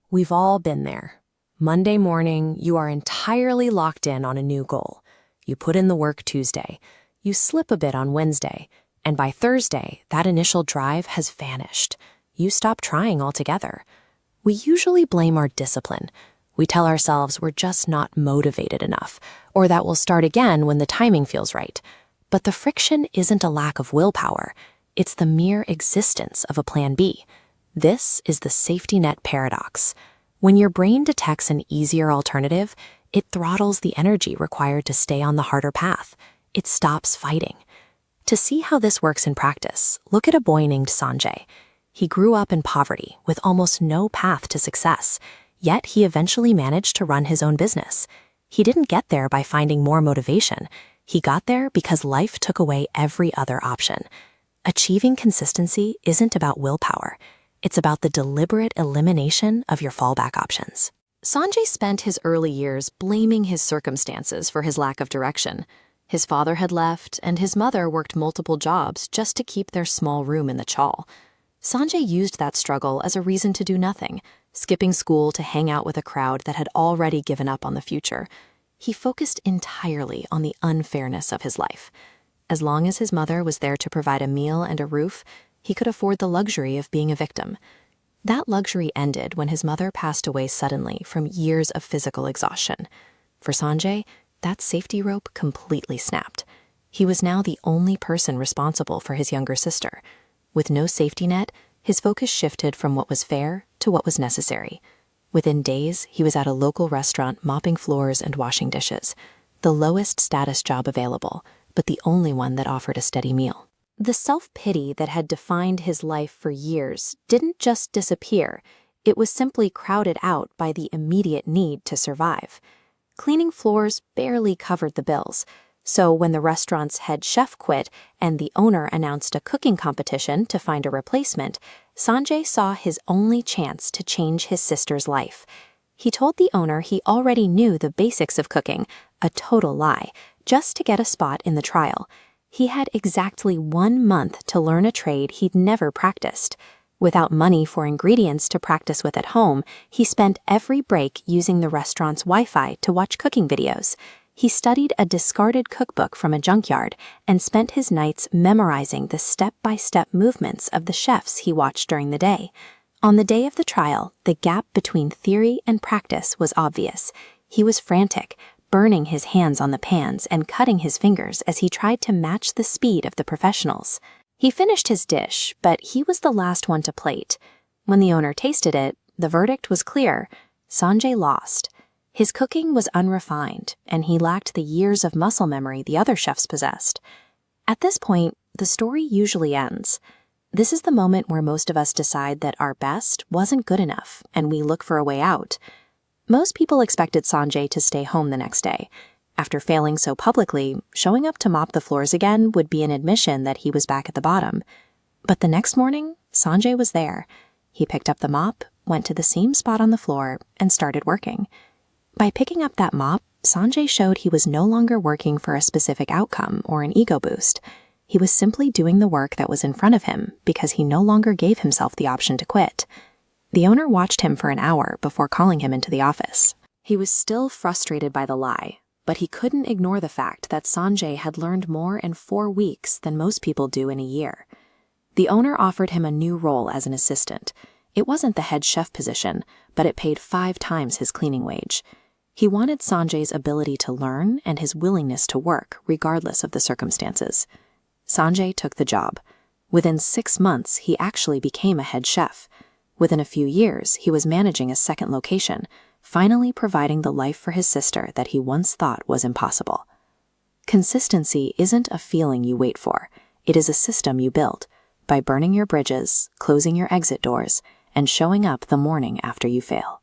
We've all been there. Monday morning, you are entirely locked in on a new goal. You put in the work Tuesday, you slip a bit on Wednesday, and by Thursday, that initial drive has vanished. You stop trying altogether. We usually blame our discipline. We tell ourselves we're just not motivated enough, or that we'll start again when the timing feels right. But the friction isn't a lack of willpower. It's the mere existence of a plan B. This is the safety net paradox. When your brain detects an easier alternative, it throttles the energy required to stay on the harder path. It stops fighting. To see how this works in practice, look at a boy named Sanjay. He grew up in poverty with almost no path to success, yet he eventually managed to run his own business. He didn't get there by finding more motivation. He got there because life took away every other option. Achieving consistency isn't about willpower. It's about the deliberate elimination of your fallback options. Sanjay spent his early years blaming his circumstances for his lack of direction. His father had left, and his mother worked multiple jobs just to keep their small room in the chawl. Sanjay used that struggle as a reason to do nothing, skipping school to hang out with a crowd that had already given up on the future. He focused entirely on the unfairness of his life. As long as his mother was there to provide a meal and a roof, he could afford the luxury of being a victim. That luxury ended when his mother passed away suddenly from years of physical exhaustion. For Sanjay, that safety rope completely snapped. He was now the only person responsible for his younger sister. With no safety net, his focus shifted from what was fair to what was necessary. Within days, he was at a local restaurant mopping floors and washing dishes, the lowest status job available, but the only one that offered a steady meal. The self-pity that had defined his life for years didn't just disappear, it was simply crowded out by the immediate need to survive. Cleaning floors barely covered the bills, so when the restaurant's head chef quit and the owner announced a cooking competition to find a replacement, Sanjay saw his only chance to change his sister's life. He told the owner he already knew the basics of cooking, a total lie, just to get a spot in the trial. He had exactly 1 month to learn a trade he'd never practiced. Without money for ingredients to practice with at home, he spent every break using the restaurant's Wi-Fi to watch cooking videos. He studied a discarded cookbook from a junkyard and spent his nights memorizing the step-by-step movements of the chefs he watched during the day. On the day of the trial, the gap between theory and practice was obvious. He was frantic, burning his hands on the pans and cutting his fingers as he tried to match the speed of the professionals. He finished his dish, but he was the last one to plate. When the owner tasted it, the verdict was clear. Sanjay lost. His cooking was unrefined, and he lacked the years of muscle memory the other chefs possessed. At this point, the story usually ends. This is the moment where most of us decide that our best wasn't good enough, and we look for a way out. Most people expected Sanjay to stay home the next day. After failing so publicly, showing up to mop the floors again would be an admission that he was back at the bottom. But the next morning, Sanjay was there. He picked up the mop, went to the same spot on the floor, and started working. By picking up that mop, Sanjay showed he was no longer working for a specific outcome or an ego boost. He was simply doing the work that was in front of him because he no longer gave himself the option to quit. The owner watched him for an hour before calling him into the office. He was still frustrated by the lie, but he couldn't ignore the fact that Sanjay had learned more in 4 weeks than most people do in a year. The owner offered him a new role as an assistant. It wasn't the head chef position, but it paid 5 times his cleaning wage. He wanted Sanjay's ability to learn and his willingness to work, regardless of the circumstances. Sanjay took the job. Within 6 months, he actually became a head chef. Within a few years, he was managing a second location, finally providing the life for his sister that he once thought was impossible. Consistency isn't a feeling you wait for. It is a system you build by burning your bridges, closing your exit doors, and showing up the morning after you fail.